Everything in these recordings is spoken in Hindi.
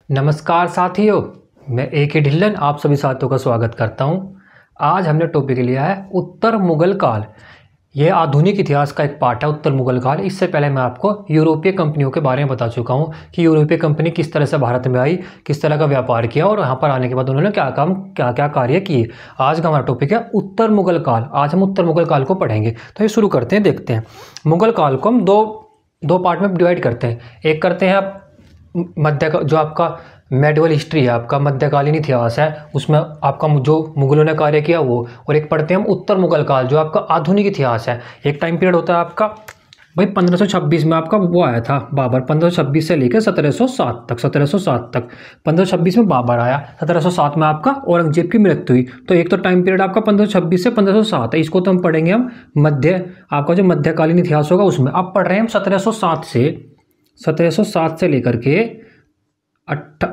नमस्कार साथियों, मैं ए के ढिल्लन आप सभी साथियों का स्वागत करता हूं। आज हमने टॉपिक लिया है उत्तर मुगल काल। यह आधुनिक इतिहास का एक पार्ट है उत्तर मुगल काल। इससे पहले मैं आपको यूरोपीय कंपनियों के बारे में बता चुका हूं कि यूरोपीय कंपनी किस तरह से भारत में आई, किस तरह का व्यापार किया और यहाँ पर आने के बाद उन्होंने क्या क्या कार्य किए। आज का हमारा टॉपिक है उत्तर मुगल काल। आज हम उत्तर मुगल काल को पढ़ेंगे। तो ये शुरू करते हैं, देखते हैं। मुगल काल को हम दो पार्ट में डिवाइड करते हैं। एक करते हैं आप जो आपका मेडिवल हिस्ट्री है, आपका मध्यकालीन इतिहास है, उसमें आपका जो मुगलों ने कार्य किया वो, और एक पढ़ते हैं हम उत्तर मुगल काल जो आपका आधुनिक इतिहास है। एक टाइम पीरियड होता है आपका भाई 1526 में आपका वो आया था बाबर, 1526 से लेकर 1707 तक। 1526 में बाबर आया, 1707 में आपका औरंगजेब की मृत्यु हुई। तो एक तो टाइम पीरियड आपका 1526 से 1507 है। इसको तो हम पढ़ेंगे हम आपका जो मध्यकालीन इतिहास होगा उसमें। अब पढ़ रहे हैं हम 1707 से लेकर के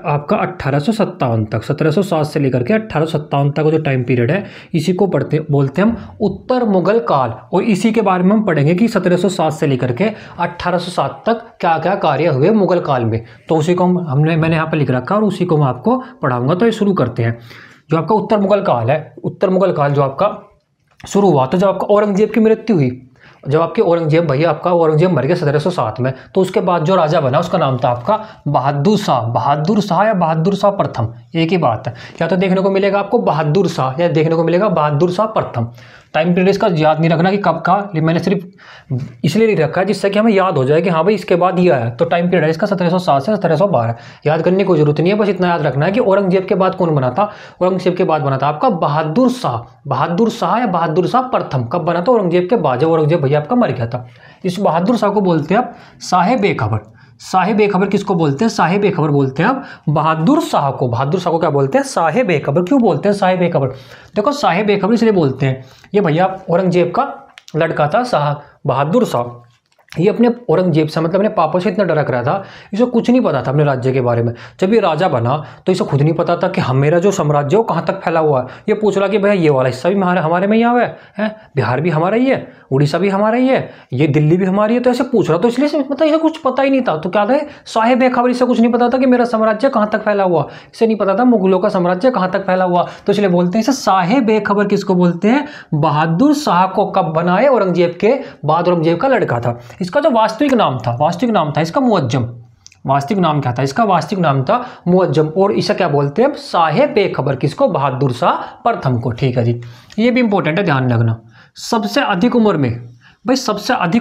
आपका 1857 तक। 1707 से लेकर के 1857 तक जो टाइम पीरियड है, इसी को बोलते हैं हम उत्तर मुगल काल। और इसी के बारे में हम पढ़ेंगे कि 1707 से लेकर के 1807 तक क्या क्या कार्य हुए मुगल काल में। तो उसी को मैंने यहाँ पर लिख रखा और उसी को मैं आपको पढ़ाऊंगा। तो ये शुरू करते हैं। जो आपका उत्तर मुगल काल है, उत्तर मुगल काल जो आपका शुरू हुआ तो जब आपका औरंगजेब की मृत्यु हुई, जब आपके औरंगजेब मर गया 1707 में, तो उसके बाद जो राजा बना उसका नाम था आपका बहादुर शाह या बहादुर शाह प्रथम, एक ही बात है। या तो देखने को मिलेगा आपको बहादुर शाह या देखने को मिलेगा बहादुर शाह प्रथम। टाइम पीरियड इसका याद नहीं रखना कि कब का, मैंने सिर्फ इसलिए नहीं रखा है जिससे कि हमें याद हो जाए कि हाँ भाई इसके बाद ये आया। तो टाइम पीरियड है इसका 1707 से 1712। याद करने की कोई जरूरत नहीं है, बस इतना याद रखना है कि औरंगजेब के बाद कौन बना था। औरंगजेब के बाद बना था आपका बहादुर शाह या बहादुर शाह प्रथम। कब बना था? औरंगजेब के बाद, जब औरंगजेब भैया आपका मर गया था। इस बहादुर शाह को बोलते हैं आप साहेब बेखबर। साहेब बेखबर किसको बोलते हैं? साहेब बेखबर बोलते हैं आप बहादुर शाह को। बहादुर शाह को क्या बोलते हैं? साहेब बेखबर। क्यों बोलते हैं साहेब बेखबर? देखो साहेब बेखबर इसलिए बोलते हैं, ये भैया औरंगजेब का लड़का था शाह बहादुर शाह। ये अपने औरंगजेब से मतलब अपने पापा से इतना डरा रहा था, इसे कुछ नहीं पता था अपने राज्य के बारे में। जब ये राजा बना तो इसे खुद नहीं पता था कि मेरा जो साम्राज्य है वो कहाँ तक फैला हुआ है। ये पूछ रहा कि भैया ये वाला हिस्सा भी हमारे में ही आया है, बिहार भी हमारा ही है, उड़ीसा भी हमारा ही है, ये दिल्ली भी हमारी है। तो ऐसे पूछ रहा, तो इसलिए मतलब इसे कुछ पता ही नहीं था। तो क्या था? साहेब बेखबर। इसे कुछ नहीं पता था कि मेरा साम्राज्य कहाँ तक फैला हुआ, इसे नहीं पता था मुगलों का साम्राज्य कहाँ तक फैला हुआ। तो इसलिए बोलते हैं इसे साहेब बेखबर। किसको बोलते हैं? बहादुर शाह को। कब बनाए? औरंगजेब के बाद। औरंगजेब का लड़का था। इसका जो वास्तविक नाम था इसका मुअज्जम। वास्तविक नाम क्या था इसका? वास्तविक नाम था मुअज्जम। और इसे क्या बोलते हैं? साहेब बेखबर। किसको? बहादुर शाह प्रथम को। ठीक है जी, ये भी इंपॉर्टेंट है, ध्यान रखना। सबसे अधिक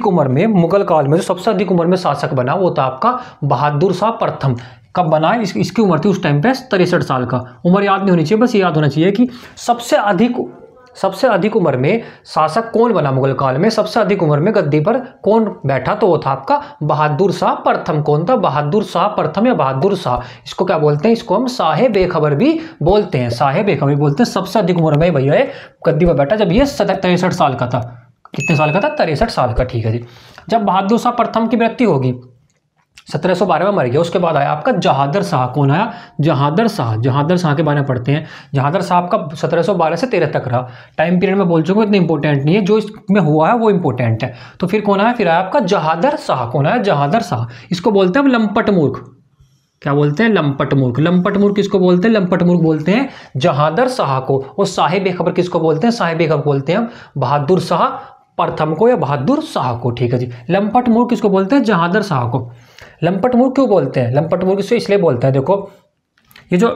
उम्र में मुगल काल में जो सबसे अधिक उम्र में शासक बना वो था आपका बहादुर शाह प्रथम। कब बना? इसकी उम्र थी उस टाइम पे 63 साल का। उम्र याद नहीं होनी चाहिए, बस याद होना चाहिए कि सबसे अधिक उम्र में शासक कौन बना मुगल काल में। सबसे अधिक उम्र में गद्दी पर कौन बैठा? तो वो था आपका बहादुर शाह प्रथम। कौन था? बहादुर शाह प्रथम या बहादुर शाह। इसको क्या बोलते हैं? इसको हम साहेब बेखबर भी बोलते हैं। साहेब बेखबर बोलते हैं। सबसे अधिक उम्र में भैया ये गद्दी पर बैठा जब ये 63 साल का था। कितने साल का था? 63 साल का। ठीक है जी। जब बहादुर शाह प्रथम की मृत्यु होगी, 1712 में मर गया, उसके बाद आया आपका जहादर शाह। कौन आया? जहादर शाह के बारे में पढ़ते हैं। जहादर शाह आपका 1712 से 13 तक रहा। टाइम पीरियड में बोल चुका हूं, इतना इंपॉर्टेंट नहीं है, जो इसमें हुआ है वो इंपॉर्टेंट है। तो फिर कौन आया? फिर आया आपका जहादर शाह। कौन आया? जहादर शाह। इसको बोलते हैं लंपट मूर्ख। क्या बोलते हैं? लंपट मूर्ख। लंपट मूर्ख किसको बोलते हैं? लंपट मूर्ख बोलते हैं जहादर शाह को। और साहेब बेखबर किसको बोलते हैं? साहेब बेखबर बोलते हैं बहादुर शाह प्रथम को या बहादुर शाह को। ठीक है जी। लंपट मूर्ख किसको बोलते हैं? जहादर शाह को। लंपट मूर्ख क्यों बोलते हैं? लंपट मूर्ख इसलिए बोलते हैं, देखो ये जो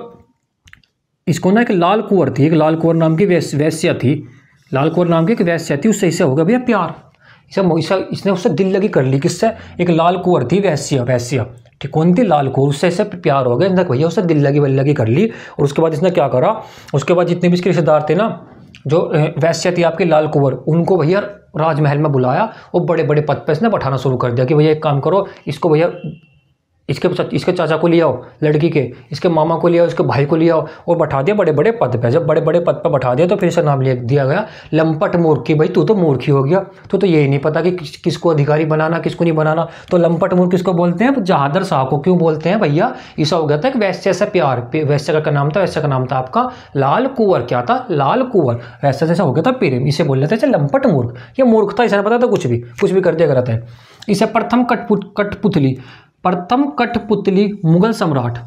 इसको ना एक लाल कुंवर थी, एक लाल कुंवर नाम की वैश्या थी। लाल कुंवर नाम की एक वैश्या थी, उससे हो गया भैया प्यार। इसने उससे दिल लगी कर ली। किससे? एक लाल कुंवर थी वैश्या। ठीक, कौन थी? लाल कुंवर। उससे इससे प्यार हो गया भैया, उससे दिल लगी कर ली। और उसके बाद इसने क्या करा? उसके बाद जितने भी इसके रिश्तेदार थे ना, जो वैश्या थी आपकी लाल कुंवर, उनको भैया राजमहल में बुलाया और बड़े बड़े पद पे इसने बैठाना शुरू कर दिया कि भैया एक काम करो, इसको भैया इसके चाचा को ले आओ लड़की के, इसके मामा को ले आओ, इसके भाई को ले आओ, और बैठा दिया बड़े बड़े पद पे। जब बड़े बड़े पद पे बैठा दिया तो फिर इसे नाम दिया गया लंपट मूर्ख। कि भाई तू तो मूर्ख ही हो गया, तो यही नहीं पता कि किसको अधिकारी बनाना किसको नहीं बनाना। तो लंपट मूर्ख किसको बोलते हैं? जहादर शाह को। क्यों बोलते हैं भैया? ऐसा हो गया था कि वैश्य से प्यार। वैश्य का नाम था आपका लाल कुंवर। क्या था? लाल कुंवर। वैश्य जैसा हो गया था प्रेम, इसे बोल लेते थे लंपट मूर्ख। ये मूर्ख था, इसे पता था कुछ भी कर दिया करता है। इसे प्रथम कठपुतली मुगल सम्राट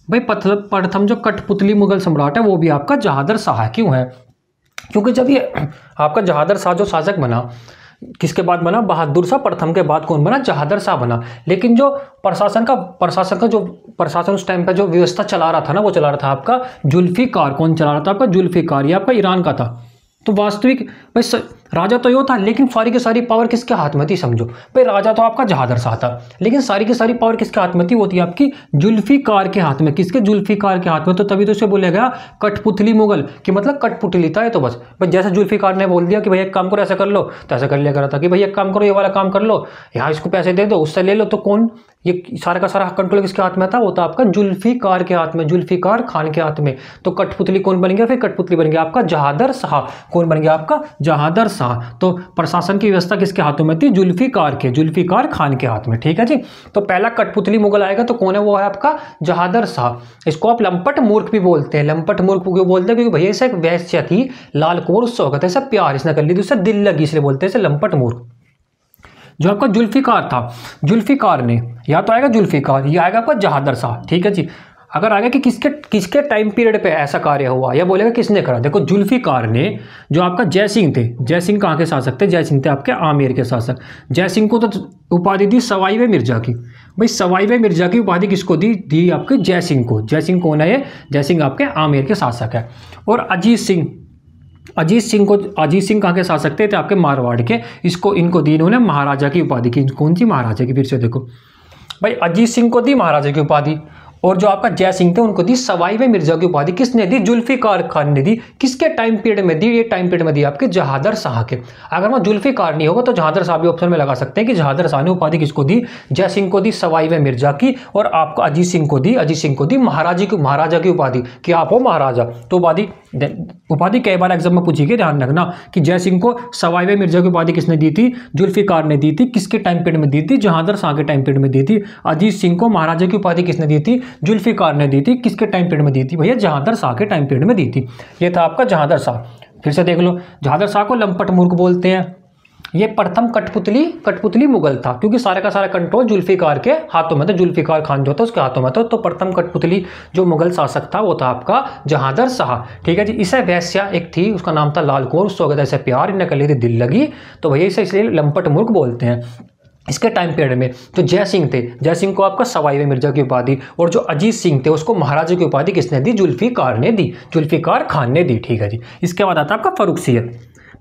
भाई प्रथम जो कठपुतली मुगल सम्राट है वो भी आपका जहादर शाह क्यों है? क्योंकि जब ये आपका जहादर शाह जो शासक बना, किसके बाद बना? बहादुर शाह प्रथम के बाद कौन बना? जहादर शाह बना। लेकिन जो प्रशासन उस टाइम पे जो व्यवस्था चला रहा था ना, वो चला रहा था आपका जुल्फिकार। कौन चला रहा था? आपका जुल्फिकार। ये आपका ईरान का था। तो वास्तविक भाई राजा तो यो था, लेकिन सारी की सारी पावर किसके हाथ में थी? समझो भाई, राजा तो आपका जहादर शाह था, लेकिन सारी की सारी पावर किसके हाथ में थी? वो थी आपकी जुल्फिकार के हाथ में। किसके? जुल्फिकार के हाथ में। तो तभी तो इसे बोला गया कठपुतली मुगल, कि मतलब कठपुतली था ये तो बस। भाई जैसे जुल्फिकार ने बोल दिया कि भाई एक काम करो, ऐसा कर लो, तो ऐसा कर लिया करा था कि भाई एक काम करो, ये वाला काम कर लो, यहाँ इसको पैसे दे दो, उससे ले लो। तो कौन? ये सारा का सारा कंट्रोल किसके हाथ में था? वो था आपका जुल्फिकार के हाथ में, जुल्फिकार खान के हाथ में। तो कठपुतली कौन बन गया? फिर कठपुतली बन गया आपका जहादर शाह। कौन बन गया? आपका जहादर शाह। तो प्रशासन की व्यवस्था किसके हाथों में थी? जुल्फिकार के, जुल्फिकार खान के हाथ में। ठीक है जी। तो पहला कठपुतली मुगल आएगा तो कौन है? वो है आपका जहादर शाह। इसको आप लंपट मूर्ख भी बोलते हैं। लंपट मूर्ख क्यों बोलते हैं? क्योंकि भैया इसे एक वैश्य थी, लाल कौर, उससे हो गया था ऐसा प्यार, इसने कर ली थी, उससे दिल लगी, इसलिए बोलते हैं इसे लंपट मूर्ख। जो आपका जुल्फिकार था, जुल्फिकार ने, या तो आएगा जुल्फिकार, या आएगा आपका जहादर शाह। ठीक है जी। अगर आगे कि किसके टाइम पीरियड पे ऐसा कार्य हुआ, या बोलेगा किसने करा? देखो जुल्फिकार ने, जो आपका जयसिंह थे, जयसिंह कहाँ के शासक थे? जयसिंह थे आपके आमेर के शासक। जयसिंह को तो उपाधि दी सवाई वे मिर्जा की। भाई सवाई वे मिर्जा की उपाधि किसको दी आपके जयसिंह को। जयसिंह कौन है? ये जयसिंह आपके आमेर के शासक है। और अजीत सिंह कहाँ के शासक थे? आपके मारवाड़ के। इनको दी इन्होंने महाराजा की उपाधि की। कौन सी? महाराजा की। फिर से देखो भाई, अजीत सिंह को दी महाराजा की उपाधि, और जो आपका जय सिंह थे उनको दी सवाई वे मिर्जा की उपाधि। किसने दी? जुल्फिकार खान ने दी। किसके टाइम पीरियड में दी? ये टाइम पीरियड में दी आपके जहादर शाह के। अगर वहाँ जुल्फिकार नहीं होगा तो जहादर शाह भी ऑप्शन में लगा सकते हैं कि जहादर शाह ने उपाधि किसको दी? जय सिंह को दी सवाई वे मिर्जा की, और आपको अजीत सिंह को दी महाराजा की उपाधि, कि आप हो महाराजा। तो उपाधि कई बार एग्जाम में पूछी गई, ध्यान रखना कि जय सिंह को सवाई वे मिर्जा की उपाधि किसने दी थी? जुल्फिकार ने दी थी। किसके टाइम पीरियड में दी थी? जहादर शाह के टाइम पीरियड में दी थी। अजीत सिंह को महाराजा की उपाधि किसने दी थी? जुल्फिकार ने दी थी। किसके टाइम पीरियड में दी थी? भैया जहादर शाह के टाइम पीरियड में दी थी। ये था आपका जहादर शाह। फिर से देख लो, जहादर शाह को लंपट मूर्ख बोलते हैं। ये प्रथम कठपुतली मुगल था, क्योंकि सारे का सारा कंट्रोल जुल्फिकार के हाथों में था। जुल्फिकार खान जो था उसके हाथों में था। तो प्रथम कठपुतली जो मुगल शासक था वो था आपका जहादर शाह। ठीक है जी। इसे वैश्या एक थी, उसका नाम था लाल कौर, उससे हो गया था इसे प्यार, इन्हें कर ली थी दिल लगी। तो भैया इसे इसलिए लंपट मूर्ख बोलते हैं। इसके टाइम पीरियड में जो जय सिंह थे, जय सिंह को आपका सवाई वे मिर्जा की उपाधि, और जो अजीत सिंह थे उसको महाराजा की उपाधि किसने दी? जुल्फिकार ने दी, जुल्फिकार खान ने दी। ठीक है जी। इसके बाद आता है आपका फर्रुखसियर।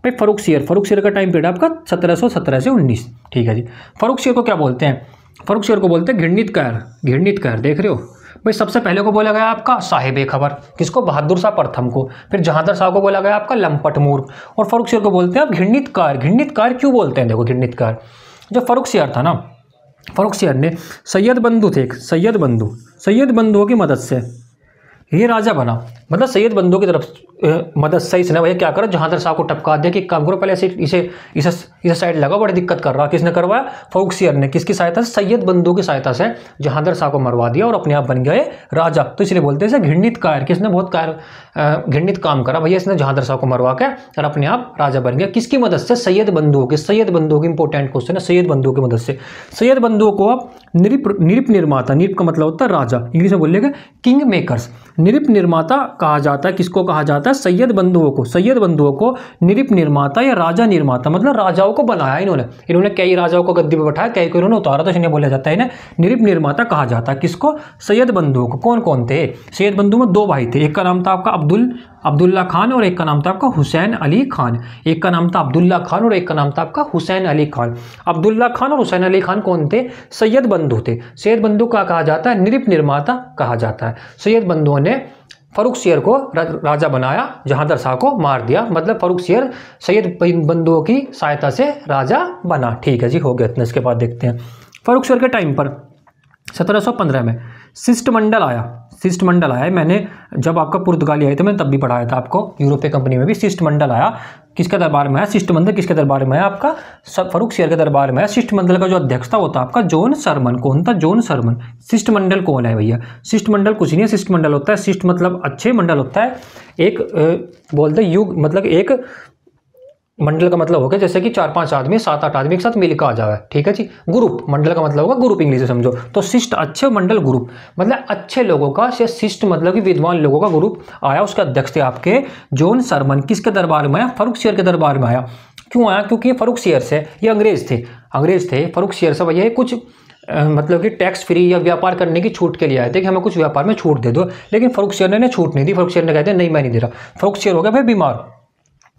भाई फर्रुखसियर का टाइम पीरियड आपका 1717 से 19। ठीक है जी। फर्रुखसियर को क्या बोलते हैं? फर्रुखसियर को बोलते हैं घृणित देख रहे हो भाई। सबसे पहले को बोला गया आपका साहिब खबर, किसको? बहादुर शाह प्रथम को। फिर जहादर शाह को बोला गया आपका लंपट मूर्ख, और फर्रुखसियर को बोलते हैं आप घृणितकार क्यों बोलते हैं? देखो घृणितकार, जो फर्रुखसियर था ना, फर्रुखसियर ने सैयद बंधुओं की मदद से ये राजा बना। मतलब सैयद बंधुओं की तरफ मदद से इसने भैया क्या करा? जहादर शाह को टपका दिया कि काम करो, पहले इसे साइड लगा, बड़ी दिक्कत कर रहा। किसने करवाया? फर्रुखसियर ने। किसकी सहायता से? सैयद बंधुओं की सहायता से जहादर शाह को मरवा दिया और अपने आप बन गए राजा। तो इसलिए बोलते हैं इसे घृणितकार। किसने बहुत घृणित काम करा भैया? इसने जहादर शाह को मरवा के और अपने आप राजा बन गया। किसकी मदद से? सैयद बंधुओं की इंपॉर्टेंट क्वेश्चन है। सैयद बंधुओं की मदद से। सैयद बंधुओं को आप निरिप निर्माता, निरिप का मतलब होता है राजा, इंग्लिश में बोलिएगा किंग मेकर्स। निरिप निर्माता कहा जाता है। किसको कहा जाता है? सैयद बंधुओं को निरिप निर्माता या राजा निर्माता, मतलब राजाओं को बनाया इन्होंने कई राजाओं को गद्दी पर बैठाया, कई को इन्होंने उतारा, तो इन्हें बोला जाता है इन्हें निरिप निर्माता कहा जाता है। किसको? सैयद बंधुओं को। कौन कौन थे? सैयद बंधु में दो भाई थे, एक का नाम था आपका अब्दुल्ला खान और एक का नाम था आपका हुसैन अली खान। एक का नाम था अब्दुल्ला खान और एक का नाम था आपका हुसैन अली खान। अब्दुल्ला खान और हुसैन अली खान कौन थे? सैयद बंधु थे। सैयद बंधु का कहा जाता है निरिप निर्माता कहा जाता है। सैयद बंधुओं ने फर्रुखसियर को राजा बनाया, जहादर शाह को मार दिया। मतलब फर्रुखसियर सैयद बंधुओं की सहायता से राजा बना। ठीक है जी, हो गया इतना। इसके बाद देखते हैं फर्रुखसियर के टाइम पर 1715 में शिष्टमंडल आया। मैंने जब आपका पुर्तगाली आए थे मैंने तब भी पढ़ाया था आपको, यूरोपीय कंपनी में भी शिष्टमंडल आया। किसके दरबार में आया? शिष्टमंडल किसके दरबार में आया? आपका फर्रुखसियर के दरबार में आया। शिष्टमंडल का जो अध्यक्ष था वो था आपका जॉन सरमन। कौन था? जॉन सरमन। शिष्टमंडल कौन है भैया? शिष्टमंडल कुछ नहीं है। शिष्टमंडल होता है, शिष्ट मतलब अच्छे, मंडल होता है एक बोलते युग, मतलब एक मंडल का मतलब होगा जैसे कि 4-5 आदमी 7-8 आदमी एक साथ मिलकर आ जाए, ठीक है जी। ग्रुप, मंडल का मतलब होगा ग्रुप, इंग्लिश में समझो। तो शिष्ट अच्छे, मंडल ग्रुप मतलब अच्छे लोगों का, शिष्ट मतलब कि विद्वान लोगों का ग्रुप आया। उसके अध्यक्ष थे आपके जॉन सरमन। किसके दरबार में आया? फर्रुखसियर के दरबार में आया। क्यों आया? क्योंकि ये फर्रुखसियर से, ये अंग्रेज थे फर्रुखसियर से भैया कुछ मतलब कि टैक्स फ्री या व्यापार करने की छूट के लिए आए थे कि हमें कुछ व्यापार में छूट दे दो। लेकिन फर्रुखसियर ने छूट नहीं दी। फर्रुखसियर ने कहते नहीं मैं नहीं दे रहा। फर्रुखसियर हो गया भाई बीमार।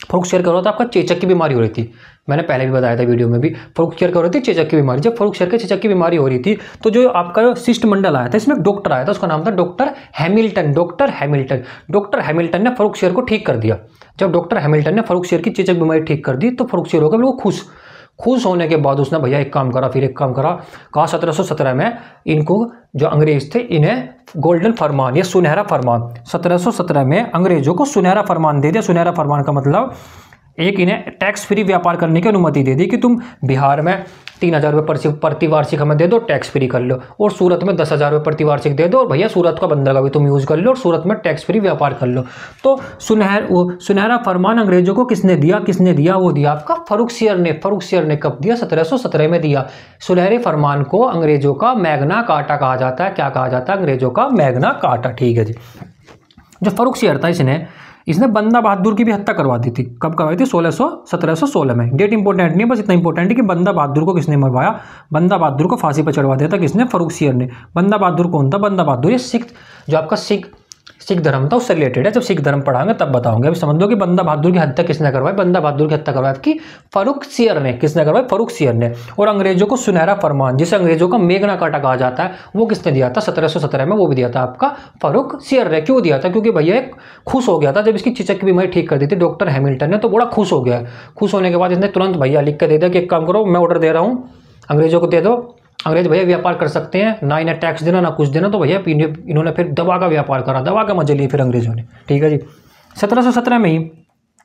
फर्रुखसियर क्या हो रहा था? आपका चेचक की बीमारी हो रही थी। मैंने पहले भी बताया था वीडियो में भी। फर्रुखसियर क्या हो रही थी? चेचक की बीमारी। जब फर्रुखसियर के चेचक की बीमारी हो रही थी तो जो आपका जो शिष्टमंडल आया था इसमें एक डॉक्टर आया था, उसका नाम था डॉक्टर हैमिल्टन। डॉक्टर हैमिल्टन ने फर्रुखसियर को ठीक कर दिया। जब डॉक्टर हैमिल्टन ने फर्रुखसियर की चेचक बीमारी ठीक कर दी तो फर्रुखसियर हो गया बिल्कुल खुश होने के बाद उसने भैया एक काम करा, फिर एक काम करा। कहा 1717 में इनको जो अंग्रेज थे इन्हें गोल्डन फरमान या सुनहरा फरमान, 1717 में अंग्रेजों को सुनहरा फरमान दे दिया। सुनहरा फरमान का मतलब एक इन्हें टैक्स फ्री व्यापार करने की अनुमति दे दी कि तुम बिहार में 3,000 रुपये प्रति वार्षिक हमें दे दो, टैक्स फ्री कर लो। और सूरत में 10,000 रुपये प्रति वार्षिक दे दो और भैया सूरत का बंदरगाह भी तुम यूज़ कर लो और सूरत में टैक्स फ्री व्यापार कर लो। तो सुनहरा फरमान अंग्रेजों को किसने दिया? वो दिया आपका फर्रुखसियर ने। फर्रुखसियर ने कब दिया? 1717 में दिया। सुनहरे फरमान को अंग्रेजों का मैग्ना कार्टा कहा जाता है। क्या कहा जाता है? अंग्रेजों का मैग्ना कार्टा, ठीक है जी। जो फर्रुखसियर था इसने बंदा बहादुर की भी हत्या करवा दी थी। कब करवाई थी? 1716 में। डेट इंपॉर्टेंट नहीं है, बस इतना इंपॉर्टेंट है कि बंदा बहादुर को किसने मरवाया? बंदा बहादुर को फांसी पर चढ़वा दिया था किसने? फर्रुखसियर ने। बंदा बहादुर कौन था? बंदा बहादुर ये जो आपका सिख धर्म था उससे रिलेटेड है। जब सिख धर्म पढ़ाएंगे तब बताऊंगे। अभी समझ लो कि बंदा बहादुर की हत्या किसने करवाई? बंदा बहादुर की हत्या करवाई आपकी फर्रुखसियर ने। किसने करवाई? फर्रुखसियर ने। और अंग्रेजों को सुनहरा फरमान, जिसे अंग्रेजों का मेघना काटा कहा जाता है, वो किसने दिया था? 1717 में। वो भी दिया था आपका फर्रुखसियर ने। क्यों दिया था? क्योंकि भैया एक खुश हो गया था जब इसकी चेचक की बीमारी ठीक कर दी थी डॉक्टर हैमिल्टन ने, तो बड़ा खुश हो गया। खुश होने के बाद इसने तुरंत भैया लिख कर दे दिया कि एक काम करो, मैं ऑर्डर दे रहा हूँ, अंग्रेजों को दे दो। अंग्रेज भैया व्यापार कर सकते हैं, ना इन्हें टैक्स देना ना कुछ देना। तो भैया इन्होंने फिर दवा का व्यापार करा, दवा का मजे लिए फिर अंग्रेजों ने, ठीक है जी। 1717 में ही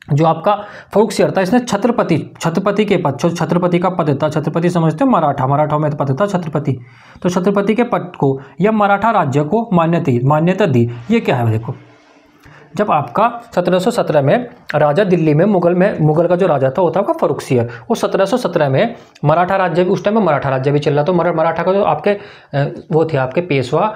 जो आपका फर्रुखसियर था इसने छत्रपति के पद, छत्रपति का पद था, छत्रपति समझते हो मराठा में पद था छत्रपति। तो छत्रपति के पद को या मराठा राज्य को मान्यता दी। ये क्या है देखो, जब आपका 1717 में राजा दिल्ली में मुगल का जो राजा था वो था आपका फर्रुखसियर। और 1717 में मराठा राज्य भी, उस टाइम में मराठा राज्य भी चल रहा। तो मराठा का जो आपके वो थे आपके पेशवा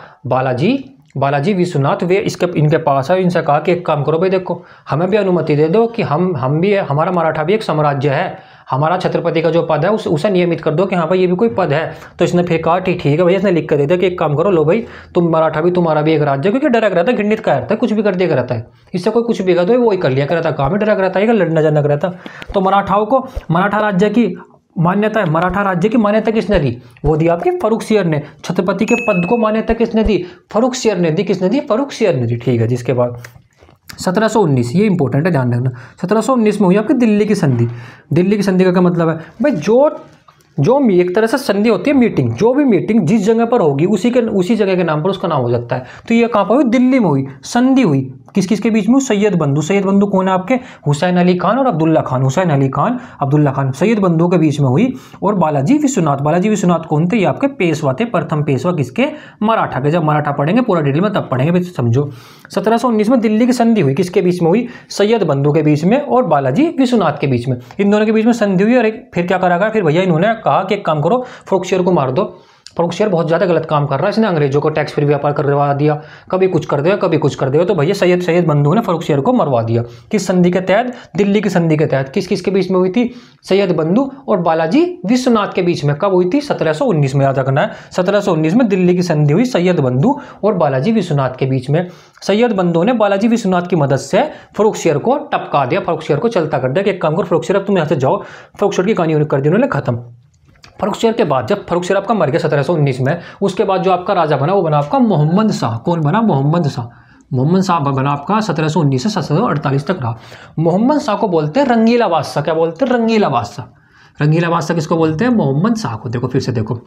बालाजी विश्वनाथ, वे इनके पास है। इनसे कहा कि एक काम करो भाई, देखो हमें भी अनुमति दे दो कि हम भी, हमारा मराठा भी एक साम्राज्य है, हमारा छत्रपति का जो पद है उसे नियमित कर दो कि हाँ भाई ये भी कोई पद है। तो इसने फिर कहा ठीक है भैया, इसने लिख कर दे दिया कि एक काम करो, लो भाई तुम मराठा भी, तुम्हारा भी एक राज्य। क्योंकि डरा रहता है, घृणित का रहता है, कुछ भी कर दिया रहता है, इससे कोई कुछ भी कर दो वही कर लिया रहता है, काम ही डरा रहता है, लड़ना झगड़ना रहता। तो मराठाओं को मराठा राज्य की मान्यता है, मराठा राज्य की मान्यता किसने दी? वो दी आपके फर्रुखसियर ने। छत्रपति के पद को मान्यता किसने दी? फर्रुखसियर ने दी। किसने दी? फर्रुखसियर ने दी, ठीक है। जिसके बाद 1719, ये इंपॉर्टेंट है, ध्यान रखना। 1719 में हुई आपकी दिल्ली की संधि। दिल्ली की संधि का क्या मतलब है भाई? जो एक तरह से संधि होती है मीटिंग, जो भी मीटिंग जिस जगह पर होगी उसी जगह के नाम पर उसका नाम हो सकता है। तो ये कहाँ पर हुई? दिल्ली में हुई। संधि हुई किस के बीच में? सैयद बंधु कौन है आपके? हुसैन अली खान और अब्दुल्ला खान। हुसैन अली खान, अब्दुल्ला खान, सैयद बंधु के बीच में हुई। और बालाजी विश्वनाथ कौन थे? ये आपके पेशवा थे, प्रथम पेशवा किसके? मराठा के। जब मराठा पढ़ेंगे पूरा डिटेल में तब पढ़ेंगे, समझो। 1719 में दिल्ली की संधि हुई, किसके बीच में हुई? सैयद बंधु के बीच में और बालाजी विश्वनाथ के बीच में। इन दोनों के बीच में संधि हुई। और फिर क्या करा गया? फिर भैया इन्होंने कहा कि एक काम करो, फर्रुखसियर को मार दो। फर्रुखसियर बहुत ज़्यादा गलत काम कर रहा है, इसने अंग्रेजों को टैक्स फ्री व्यापार करवा दिया, कभी कुछ कर दिया कभी कुछ कर दिया। तो भैया सैयद बंधु ने फर्रुखसियर को मरवा दिया। किस संधि के तहत? दिल्ली की संधि के तहत। किस के बीच में हुई थी? सैयद बंधु और बालाजी विश्वनाथ के बीच में। कब हुई थी? 1719 में, याद रखना है। 1719 में दिल्ली की संधि हुई सैयद बंधु और बालाजी विश्वनाथ के बीच में। सैयद बंधु ने बालाजी विश्वनाथ की मदद से फर्रुखसियर को टपका दिया, फर्रुखसियर को चलता कर दिया कि एक काम करो फर्रुखसियर, अब तुम यहाँ से जाओ। फर्रुखसियर की कहानी कर दी उन्होंने खत्म। फर्रुखसियर के बाद जब फर्रुखसियर आपका मर गया 1719 में, उसके बाद जो आपका राजा बना वो बना आपका मोहम्मद शाह। कौन बना? मोहम्मद शाह बना आपका 1719 से 1748 तक रहा। मोहम्मद शाह को बोलते हैं रंगीला बादशाह। क्या बोलते हैं? रंगीला बादशाह। रंगीला बादशाह किसको बोलते हैं? मोहम्मद शाह को। देखो फिर से देखो,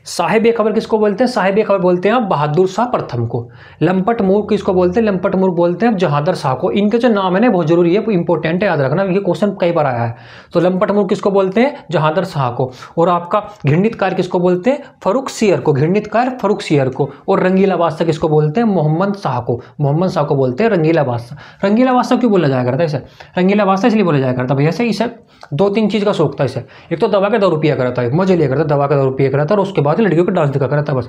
साहिब ए खबर किसको बोलते हैं? साहिब ए खबर बोलते हैं आप बहादुर शाह प्रथम को। लंपट मूर किसको बोलते हैं? लंपट मूर बोलते हैं जहांदर शाह को। इनके जो नाम है ना बहुत जरूरी है, इंपॉर्टेंट है, याद रखना, ये क्वेश्चन कई बार आया है। तो लंपट मूर किसको बोलते हैं? जहांदर शाह को। और आपका घृणितकार किसको बोलते हैं? फर्रुख सियर को। घृणितकार फर्रुख सियर को। और रंगीला बादशाह किसको बोलते हैं? मोहम्मद शाह को। मोहम्मद शाह को बोलते हैं रंगीला बादशाह। रंगीला बादशाह क्यों बोला जाया करता है इसे? रंगीला बादशाह इसलिए बोला जाया करता भैया से, इसे 2-3 चीज का शौक था इसे। एक तो दबा के दारू पिया करता है, मजे लिया करता, दबा के दारू पिया करता, और उसके बाद लड़कियों को डांस दिखा करता, बस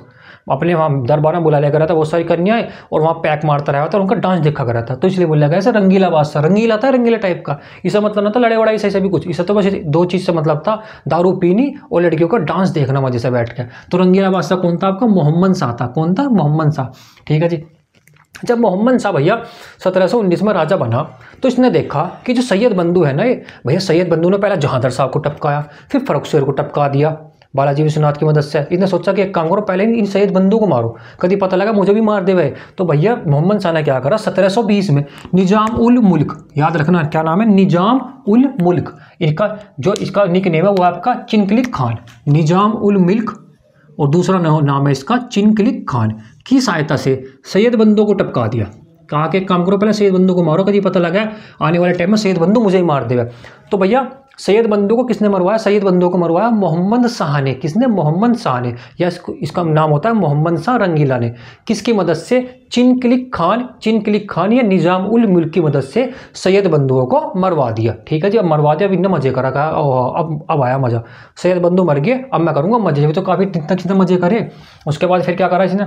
अपने वहाँ दरबार में बुला लिया करता बहुत सारी कन्याएं, और वहाँ पैक मारता रहा था, उनका डांस देखा करा था। तो इसलिए बोला गया ऐसा रंगीला बादशाह। रंगीला था, रंगीला टाइप का। इसका मतलब ना था लड़ाई वड़ाई से भी कुछ, इसे तो बस 2 चीज से मतलब था, दारू पीनी और लड़कियों का डांस देखना मजे से बैठ के। तो रंगीला बादशाह कौन था आपका? मोहम्मद शाह था। कौन था? मोहम्मद शाह। ठीक है जी। जब मोहम्मद शाह भैया 1719 में राजा बना तो इसने देखा कि जो सैयद बंधु है ना, ये भैया सैयद बंधु ने पहले जहांदर शाह को टपकाया, फिर फर्रुख सियर को टपका दिया बालाजी विश्वनाथ की मदद से। इसने सोचा कि एक काम करो, पहले इन सैयद बंधु को मारो, कभी पता लगा मुझे भी मार दे भाई। तो भैया मोहम्मद शाह ने क्या करा, 1720 में निजाम उल मुल्क, याद रखना क्या नाम है? निजाम उल मुल्क। इसका निक नेम है वो आपका चिनकलिक खान। निजाम उल मुल्क, और दूसरा नाम है इसका चिनकलिक खान, की सहायता से सैयद बंधु को टपका दिया। कहा कि काम करो, पहले सैयद बंधु को मारो, कभी पता लगा आने वाले टाइम में सैयद बंधु मुझे ही मार देगा। तो भैया सैयद बंधु को किसने मरवाया? सैयद बंधु को मरवाया मोहम्मद शाह ने। किसने? मोहम्मद शाह ने, या इसका नाम होता है मोहम्मद शाह रंगीला ने। किसकी मदद से? चिनकलिक खान या निजाम उल मुल्क की मदद से सैयद बंधुओं को मरवा दिया। ठीक है जी। अब मरवा दिया, अब इन्हें मजे करा, अब आया मजा, सैयद बंधु मर गए, अब मैं करूंगा मजे। तो काफी कितना मजे करे। उसके बाद फिर क्या करा इसने?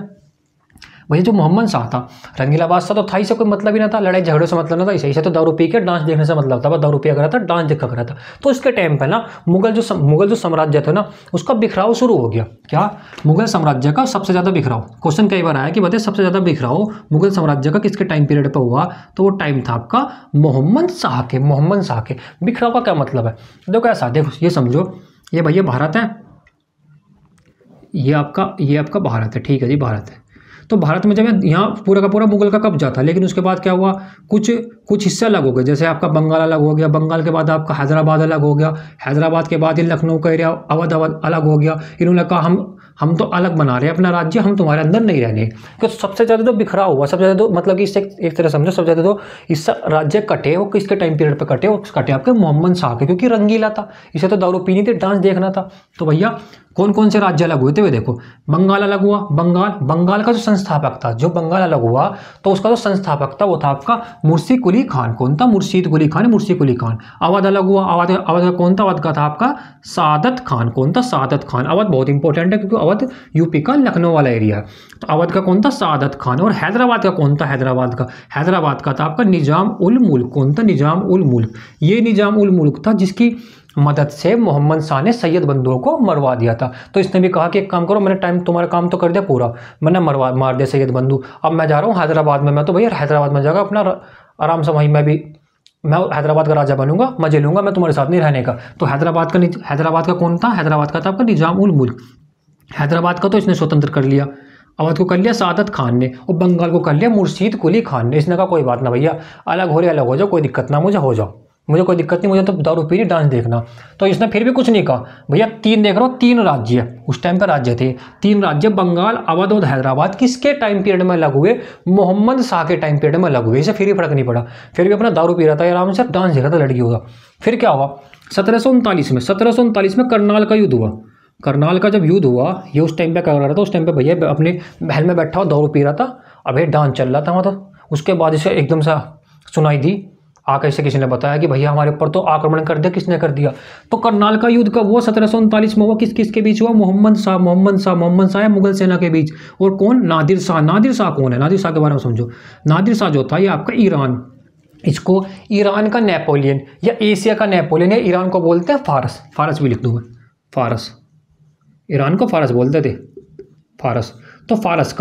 वही जो मोहम्मद शाह था, रंगीला बादशाह तो था, इसे कोई मतलब ही ना था, लड़ाई झगड़ों से मतलब ना था, इसे तो दारू पी के डांस देखने से मतलब था, बस दारू पिया करा था, डांस देखा करा था। तो इसके टाइम पे ना मुगल जो साम्राज्य था ना, उसका बिखराव शुरू हो गया। क्या? मुगल साम्राज्य का सबसे ज्यादा बिखराव। क्वेश्चन कई बार आया कि बताइए सबसे ज्यादा बिखराव मुगल साम्राज्य का किसके टाइम पीरियड पर हुआ? तो वो टाइम था आपका मोहम्मद शाह के। मोहम्मद शाह के बिखराव का क्या मतलब है? देखो ऐसा, देखो ये समझो, ये भैया भारत है, ये आपका भारत है। ठीक है जी, भारत है। तो भारत में जब यहाँ पूरा का पूरा मुगल का कब्जा था, लेकिन उसके बाद क्या हुआ, कुछ हिस्से अलग हो गए। जैसे आपका बंगाल अलग हो गया, बंगाल के बाद आपका हैदराबाद अलग हो गया, हैदराबाद के बाद ही लखनऊ का एरिया अवध अलग हो गया। इन्होंने कहा हम तो अलग बना रहे हैं अपना राज्य, हम तुम्हारे अंदर नहीं रहने। क्योंकि सबसे ज़्यादा तो बिखराव हुआ, सबसे ज़्यादा तो मतलब कि इससे एक तरह समझो, सबसे ज़्यादा तो इससे राज्य कटे, वो किसके टाइम पीरियड पे कटे? वो कटे आपके मोहम्मद शाह के, क्योंकि रंगीला था, इसे तो दारू पीनी थी, डांस देखना था। तो भैया कौन कौन से राज्य अलग हुए थे? वे देखो, बंगाल अलग हुआ। बंगाल का जो संस्थापक था, जो बंगाल अलग हुआ तो उसका जो संस्थापक था वो था आपका मुर्शी कुली खान। कौन था? मुर्शीद कुली खान, मुर्शी कुली खान। अवध अलग हुआ। अवध का कौन था? अवध का था आपका सादत खान। कौन था? सादत खान। अवध बहुत इंपॉर्टेंट है क्योंकि अवध यूपी का लखनऊ वाला एरिया है। तो अवध का कौन था? सादत खान। और हैदराबाद का कौन था? हैदराबाद का था आपका निजाम उल मुल्क। कौन था? निजाम उल मुल्क। ये निजाम उल मुल्क था जिसकी मदद से मोहम्मद शाह ने सैयद बंधुओं को मरवा दिया था। तो इसने भी कहा कि एक काम करो, मैंने तुम्हारा काम तो कर दिया पूरा, मैंने मार दिया सैयद बंधु, अब मैं जा रहा हूँ हैदराबाद में। मैं तो भैया हैदराबाद में जाकर अपना आराम से वहीं मैं हैदराबाद का राजा बनूंगा, मजे लूंगा, मैं तुम्हारे साथ नहीं रहने का। तो हैदराबाद का कौन था? हैदराबाद का था आपका निजाम उल मुल्क। हैदराबाद का तो इसने स्वतंत्र कर लिया, अवध को कर लिया सादत खान ने, और बंगाल को कर लिया मुर्शीद कुली खान ने। इसने कहा कोई बात ना भैया, अलग हो जाओ, कोई दिक्कत ना, मुझे हो जाओ, मुझे कोई दिक्कत नहीं, मुझे तो दारू पीनी, डांस देखना। तो इसने फिर भी कुछ नहीं कहा भैया। देख रहा हूँ 3 राज्य उस टाइम पर राज्य थे, 3 राज्य बंगाल, अवध और हैदराबाद किसके टाइम पीरियड में लग हुए? मोहम्मद शाह के टाइम पीरियड में लग हुए। इसे फिर भी फर्क नहीं पड़ा, फिर भी अपना दारू पी रहा था आराम से, डांस देख रहा था लड़कियों का। फिर क्या हुआ? 1739 में करनाल का युद्ध हुआ। करनाल का जब युद्ध हुआ, ये उस टाइम पे कर रहा था, उस टाइम पे भैया अपने महल में बैठा हुआ दारू पी रहा था, अब ये डांस चल रहा था वहाँ। तो उसके बाद इसे एकदम से सुनाई दी, आकर से किसी ने बताया कि भैया हमारे ऊपर तो आक्रमण कर दिया। किसने कर दिया? तो करनाल का युद्ध कब हुआ? 1739 में हुआ। किसके बीच हुआ? मोहम्मद शाह या मुगल सेना के बीच। और कौन? नादिर शाह। नादिर शाह कौन है? नादिर शाह के बारे में समझो। नादिर शाह जो था ये आपका ईरान, इसको ईरान का नेपोलियन या एशिया का नेपोलियन, या ईरान को बोलते हैं फारस। फारस भी लिख दूँ मैं, फारस। ईरान को फारस बोलते थे, फारस। तो फारस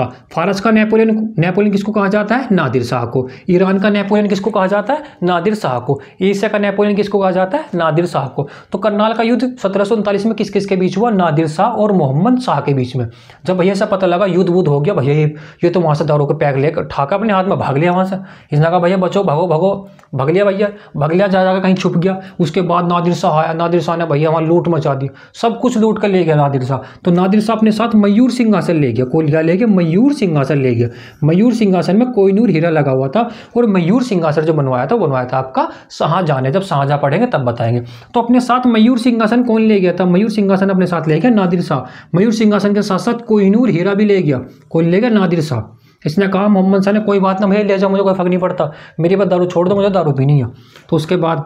का नेपोलियन किसको कहा जाता है? नादिर शाह को। ईरान का नेपोलियन किसको कहा जाता है? नादिर शाह को। एशिया का नेपोलियन किसको कहा जाता है? नादिर शाह को। तो करनाल का युद्ध 1739 में किस किस के बीच हुआ? नादिर शाह और मोहम्मद शाह के बीच में। जब भैया से पता लगा युद्ध वुद्ध हो गया, भैया ये तो वहाँ से दारू के पैक लेकर ठाका अपने हाथ में भाग लिया वहाँ से। इसने कहा भैया बचो, भागो भागो, भाग लिया भैया, भाग लिया, जा जाकर कहीं छुप गया। उसके बाद नादिर शाह आया, नादिर शाह ने भैया वहाँ लूट मचा दी, सब कुछ लूट कर ले गया नादिर शाह। तो नादिर शाह अपने साथ मयूर सिंहासन ले गया। कोई ले गया? मयूर सिंहासन ले गया। मयूर सिंहासन में कोहिनूर हीरा लगा हुआ था, और मयूर सिंहासन जो बनवाया था आपका शाहजहां ने। जब शाहजहां पढ़ेंगे तब बताएंगे। तो अपने साथ मयूर सिंहासन कौन ले गया था? मयूर सिंहासन अपने साथ ले गया नादिर शाह। मयूर सिंहासन के साथ साथ कोहिनूर हीरा भी ले गया। कौन ले गया? नादिर शाह। इसने कहा मोहम्मद शाह ने कोई बात ना भैया ले जाओ, मुझे कोई फर्क नहीं पड़ता, मेरी बात दारू छोड़ दो, मुझे दारू पीनी है। तो उसके बाद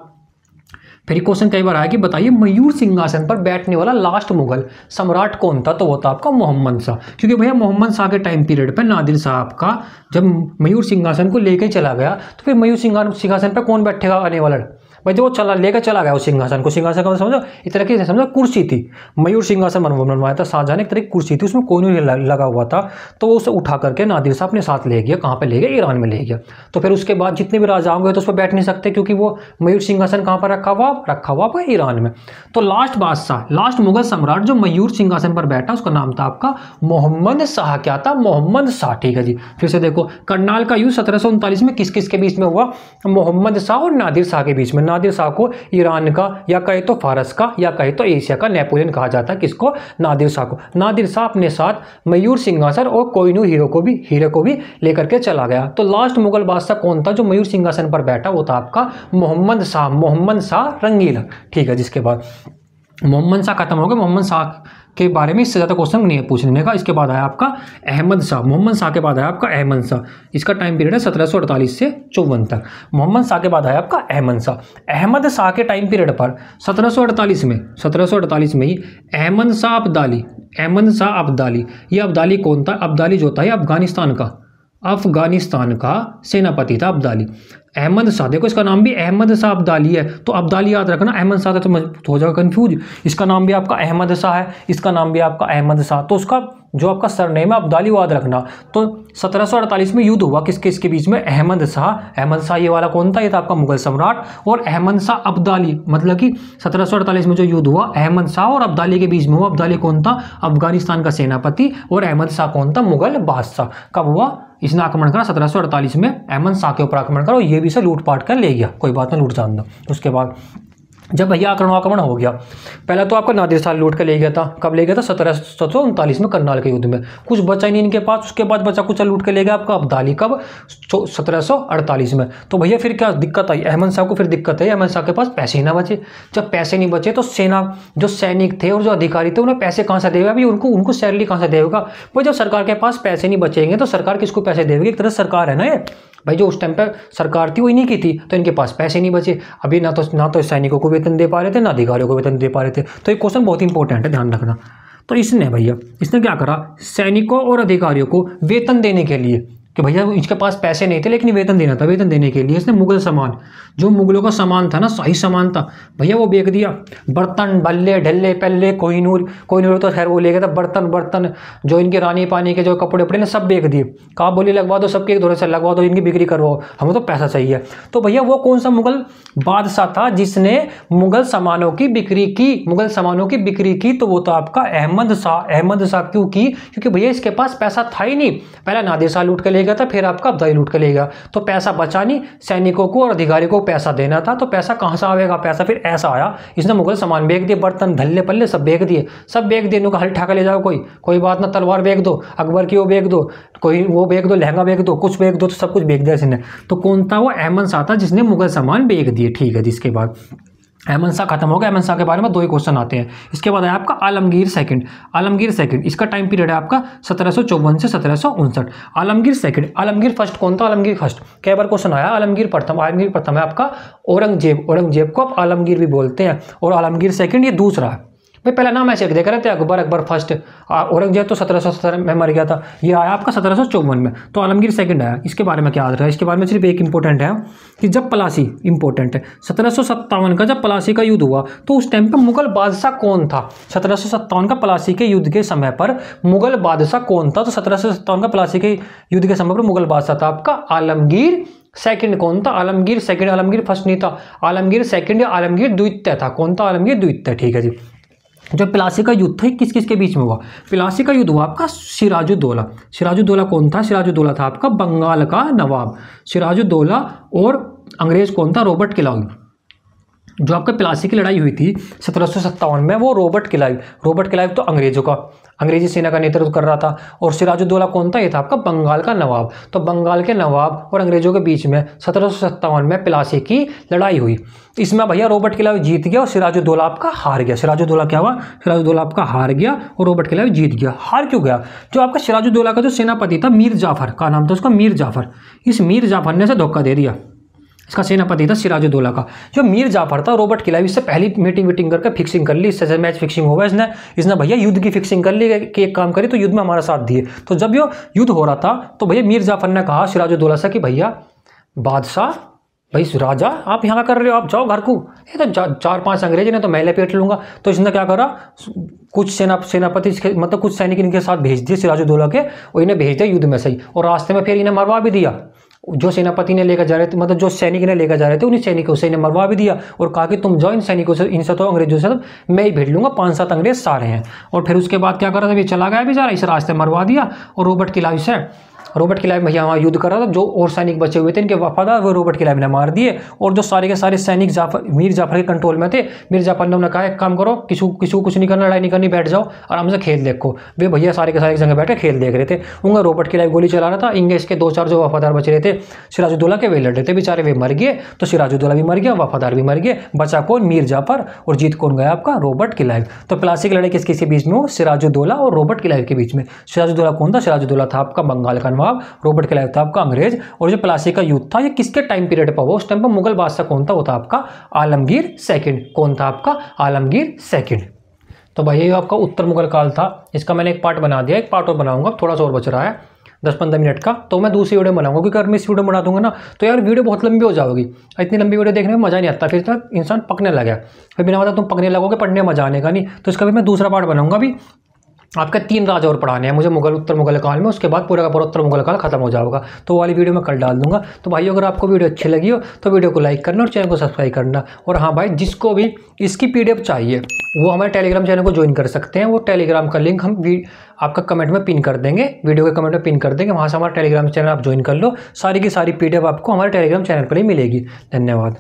फिर क्वेश्चन कई बार आया कि बताइए मयूर सिंहासन पर बैठने वाला लास्ट मुगल सम्राट कौन था? तो वो था आपका मोहम्मद शाह। क्योंकि भैया मोहम्मद शाह के टाइम पीरियड पर नादिर शाह का जब मयूर सिंहासन को लेकर चला गया, तो फिर मयूर सिंहासन पर कौन बैठेगा आने वाला? भाई जो वो लेकर चला गया उस सिंहासन को। सिंहासन का समझो इस तरह की समझो कुर्सी थी। मयूर सिंहासन बनवाया था शाहजहां ने, एक तरह की कुर्सी थी, उसमें कोई नहीं लगा हुआ था। तो वो उसे उठा करके नादिर शाह अपने साथ ले गया। कहाँ पे ले गया? ईरान में ले गया। तो फिर उसके बाद जितने भी राजा होंगे तो उस पर बैठ नहीं सकते, क्योंकि वो मयूर सिंहासन कहाँ पर रखा हुआ ईरान में। तो लास्ट बादशाह, लास्ट मुगल सम्राट जो मयूर सिंहासन पर बैठा, उसका नाम था आपका मोहम्मद शाह। क्या था? मोहम्मद शाह। ठीक है जी। फिर से देखो, करनाल का युद्ध 1739 में किस किस के बीच में हुआ? मोहम्मद शाह और नादिर शाह के बीच में। नादिर शाह को ईरान का, या कहे तो फारस का, या कहे तो एशिया का नेपोलियन कहा जाता है। किसको? नादिर शाह को। नादिर शाह अपने साथ मयूर सिंहासन और कोहिनूर हीरे को भी लेकर के चला गया। तो लास्ट मुगल बादशाह कौन था जो मयूर सिंहासन पर बैठा? वो था आपका मोहम्मद शाह रंगीला। ठीक है। जिसके बाद मोहम्मद शाह खत्म हो गया। मोहम्मद शाह के बारे में इससे ज़्यादा क्वेश्चन नहीं है पूछने का। इसके बाद आया आपका अहमद शाह। मोहम्मद शाह के बाद आया आपका अहमद शाह। इसका टाइम पीरियड है 1748 से 54 तक। मोहम्मद शाह के बाद आया आपका अहमद शाह। अहमद शाह के टाइम पीरियड पर 1748 में ही अहमद शाह अब्दाली, ये अब्दाली कौन था? अब्दाली जो था ये अफगानिस्तान का सेनापति था अब्दाली। अहमद शाह, देखो इसका नाम भी अहमद शाह अब्दाली है, तो अब्दाली याद रखना। अहमद शाह तो हो जाएगा कंफ्यूज। इसका नाम भी आपका अहमद शाह है, इसका नाम भी आपका अहमद शाह। तो उसका जो आपका सरनेम है अब्दाली याद रखना। तो 1748 में युद्ध हुआ किसके इसके बीच में? अहमद शाह ये वाला कौन था? ये था आपका मुगल सम्राट। और अहमद शाह अब्दाली, मतलब कि 1748 में जो युद्ध हुआ अहमद शाह और अब्दाली के बीच में हुआ। अब्दाली कौन था? अफगानिस्तान का सेनापति। और अहमद शाह कौन था? मुगल बादशाह। कब हुआ? इसने आक्रमण करा 1748 में, अहमद शाह के ऊपर आक्रमण करा और ये भी से लूटपाट कर ले गया। कोई बात नहीं, लूट जान दो। उसके बाद जब भैया आक्रमण हो गया, पहला तो आपका नादिर शाह लूट कर ले गया था। कब ले गया था? 1739 में करनाल के युद्ध में। कुछ बचा ही नहीं इनके पास। उसके बाद बचा कुछ लूट कर ले गया आपका अब्दाली। कब? 1748 में। तो भैया फिर क्या दिक्कत आई? अहमद शाह को फिर दिक्कत आई, अहमद शाह के पास पैसे ही ना बचे। जब पैसे नहीं बचे तो सेना जो सैनिक थे और जो अधिकारी थे उन्हें पैसे कहाँ से देगा? अभी उनको सैलरी कहाँ से देगा? भाई जब सरकार के पास पैसे नहीं बचेंगे तो सरकार किसको पैसे देगी? एक तरह सरकार है ना ये भाई, जो उस टाइम पर सरकार थी वो इन्हीं की थी, तो इनके पास पैसे नहीं बचे। अभी ना तो सैनिकों को वेतन दे पा रहे थे, ना अधिकारियों को वेतन दे पा रहे थे। तो ये क्वेश्चन बहुत इंपॉर्टेंट है, ध्यान रखना। तो इसने क्या करा? सैनिकों और अधिकारियों को वेतन देने के लिए, कि भैया इसके पास पैसे नहीं थे लेकिन वेतन देना था, वेतन देने के लिए इसने मुगल सामान, जो मुगलों का सामान था ना, शाही सामान था, भैया वो बेच दिया। बर्तन, भल्ले, ढल्ले, पल्ले, कोहिनूर तो खैर वो ले गया था। बर्तन जो इनके रानी पानी के जो कपड़े उपड़े ने सब बेच दिए। कहा बोली लगवा दो, सबके एक दौरे से लगवा दो, इनकी बिक्री करवाओ, हमें तो पैसा चाहिए। तो भैया वो कौन सा मुगल बादशाह था जिसने मुगल सामानों की बिक्री की? तो वो था आपका अहमद शाह। क्यों की? क्योंकि भैया इसके पास पैसा था ही नहीं। पहला नादिर शाह लूट के ले गया था, फिर आपका अब्दाली लूट के ले गया, तो पैसा बचा नहीं। सैनिकों को और अधिकारियों को पैसा देना था, तो पैसा कहाँ से आएगा? पैसा फिर ऐसा आया, इसने मुगल सामान बेच दिए, बर्तन, धल्ले, पल्ले सब बेच दिए। इनको हल ठाका ले जाओ, कोई बात ना, तलवार बेच दो, अकबर की वो बेच दो, कोई वो बेच दो, लहंगा बेच दो, कुछ बेच दो, तो सब कुछ बेच दिया इसने। तो कौन था? वो अहमद शाह था जिसने मुगल सामान बेच दिए। ठीक है। जिसके बाद अहमद शाह खत्म हो गया। अहमद शाह के बारे में 2 ही क्वेश्चन आते हैं। इसके बाद है आपका आलमगीर सेकंड। इसका टाइम पीरियड है आपका 1754 से 1759। आलमगीर फर्स्ट कौन था? आलमगीर फर्स्ट कई बार क्वेश्चन आया। आलमगीर प्रथम है आपका औरंगजेब को आप आलमगीर भी बोलते हैं, और आलमगीर सेकंड ये दूसरा है। भाई पहला नाम ऐसे देख रहे थे, अकबर फर्स्ट, औरंगजेब तो 1770 में मर गया था, ये आया आपका 1754 में, तो आलमगीर सेकंड आया। इसके बारे में क्या याद रहा है? इसके बारे में सिर्फ एक इंपॉर्टेंट है कि जब प्लासी, इंपॉर्टेंट है, 1757 का जब प्लासी का युद्ध हुआ तो उस टाइम पे मुगल बादशाह कौन था? 1757 का प्लासी के युद्ध के समय पर मुगल बादशाह कौन था? तो 1757 का प्लासी के युद्ध के समय पर मुगल बादशाह था आपका आलमगीर सेकंड। कौन था? आलमगीर सेकंड। आलमगीर फर्स्ट नहीं था, आलमगीर सेकंड या आलमगीर द्वितीय था। कौन था? आलमगीर द्वितीय। ठीक है जी। जो प्लासी का युद्ध था किस किस के बीच में हुआ? प्लासी का युद्ध हुआ आपका सिराजुद्दौला। सिराजुद्दौला कौन था? सिराजुद्दौला था आपका बंगाल का नवाब। सिराजुद्दौला और अंग्रेज कौन था? Robert Clive. जो आपका प्लासी की लड़ाई हुई थी 1757 में, वो रॉबर्ट क्लाइव तो अंग्रेजों का, अंग्रेजी सेना का नेतृत्व कर रहा था। और सिराजुद्दौला कौन था? ये था आपका बंगाल का नवाब। तो बंगाल के नवाब और अंग्रेजों के बीच में 1757 में प्लासी की लड़ाई हुई। इसमें भैया रॉबर्ट क्लाइव जीत गया और सिराजुद्दौला आपका हार गया। सिराजुद्दौला क्या हुआ? सिराजुद्दौला आपका हार गया और रॉबर्ट क्लाइव जीत गया। हार क्यों गया? जो आपका सिराजुद्दौला का जो सेनापति था, मीर जाफर का नाम था उसका, मीर जाफर। इस मीर जाफर ने से धोखा दे दिया। इसका सेनापति था सिराजुद्दौला का। जो मीर जाफर था, रॉबर्ट क्लाइव इससे पहली मीटिंग करके फिक्सिंग कर ली, इससे मैच फिक्सिंग होगा, इसने भैया युद्ध की फिक्सिंग कर ली कि एक काम करी तो युद्ध में हमारा साथ दिए। तो जब ये युद्ध हो रहा था तो भैया मीर जाफर ने कहा सिराजुद्दौला से कि भैया बादशाह, भाई राजा, आप यहाँ कर रहे हो, आप जाओ घर को, ये तो 4-5 अंग्रेज ने तो मैं लपेट लूंगा। तो इसने क्या करा, कुछ सेनापति मतलब कुछ सैनिक इनके साथ भेज दिए सिराजुद्दौला के, और इन्हें भेज दिया युद्ध में सही, और रास्ते में फिर इन्हें मरवा भी दिया। जो सेनापति ने लेकर जा रहे थे, मतलब जो सैनिक ने लेकर जा रहे थे, उन्हीं सैनिकों से इन्हें मरवा भी दिया और कहा कि तुम जाओ इन सैनिकों से, इनसे तो अंग्रेजों से तो मैं ही भेज लूंगा, 5-7 अंग्रेज सारे हैं। और फिर उसके बाद क्या कर रहा था, ये चला गया बेचारा, इस रास्ते मरवा दिया। और रॉबर्ट क्लाइव भैया वहाँ युद्ध कर रहा था, जो और सैनिक बचे हुए थे इनके वफादार, वो रॉबर्ट क्लाइव ने मार दिए। और जो सारे के सारे सैनिक मीर जाफर के कंट्रोल में थे, मीर जाफर ने उन्हें कहा एक काम करो, किसी को कुछ नहीं करना, लड़ाई नहीं करनी, बैठ जाओ आराम से खेल देखो। वे भैया सारे के सारे जगह बैठ के खेल देख रहे थे। उनका रॉबर्ट क्लाइव गोली चला रहा था, इंगे इसके 2-4 जो वफादार बचे रहे थे सिराजुद्दौला के, वे लड़ रहे थे बेचारे, वे मर गए। तो सिराजुद्दौला भी मर गया, वफादार भी मर गए, बचा कौन? मीर जाफर। और जीत कौन गया? आपका रॉबर्ट क्लाइव। तो प्लासी की लड़ाई किसके बीच में हो? सिराजुद्दौला और रॉबर्ट क्लाइव के बीच में। सिराजुद्दौला कौन था? सिराजुद्दौला था आपका बंगाल का नवाब, रॉबर्ट क्लाइव था आपका अंग्रेज। और जो प्लासी का युद्ध था ये किसके टाइम पीरियड पर हुआ? उस टाइम पर मुगल बादशाह कौन था? वो था आपका आलमगीर सेकंड। कौन था आपका? आलमगीर सेकंड। तो भाई ये आपका उत्तर मुगल काल था। इसका मैंने एक पार्ट बना दिया, एक पार्ट और बनाऊंगा, थोड़ा सा और बच रहा है 10-15 मिनट का, तो मैं दूसरी वीडियो बनाऊंगा, क्योंकि अगर मैं इस वीडियो बना दूंगा ना तो यार वीडियो बहुत लंबी हो जाएगी। इतनी लंबी वीडियो देखने में मजा नहीं आता, फिर तक इंसान पकने लगा, फिर बिना मतलब तुम पकने लगोगे, पढ़ने में मजा आने का नहीं। तो इसका भी मैं दूसरा पार्ट बनाऊंगा। भी आपके 3 राजा और पढ़ाने हैं मुझे उत्तर मुगल काल में, उसके बाद पूरा का पूरा उत्तर मुगल काल खत्म हो जाएगा। तो वाली वीडियो मैं कल डाल दूंगा। तो भाई अगर आपको वीडियो अच्छी लगी हो तो वीडियो को लाइक करना और चैनल को सब्सक्राइब करना। और हाँ भाई, जिसको भी इसकी PDF चाहिए वो हमारे टेलीग्राम चैनल को ज्वाइन कर सकते हैं। वो टेलीग्राम का लिंक हम आपका कमेंट में पिन कर देंगे, वीडियो के कमेंट में पिन कर देंगे, वहाँ से हमारा टेलीग्राम चैनल आप ज्वाइन कर लो। सारी की सारी PDF आपको हमारे टेलीग्राम चैनल पर ही मिलेगी। धन्यवाद।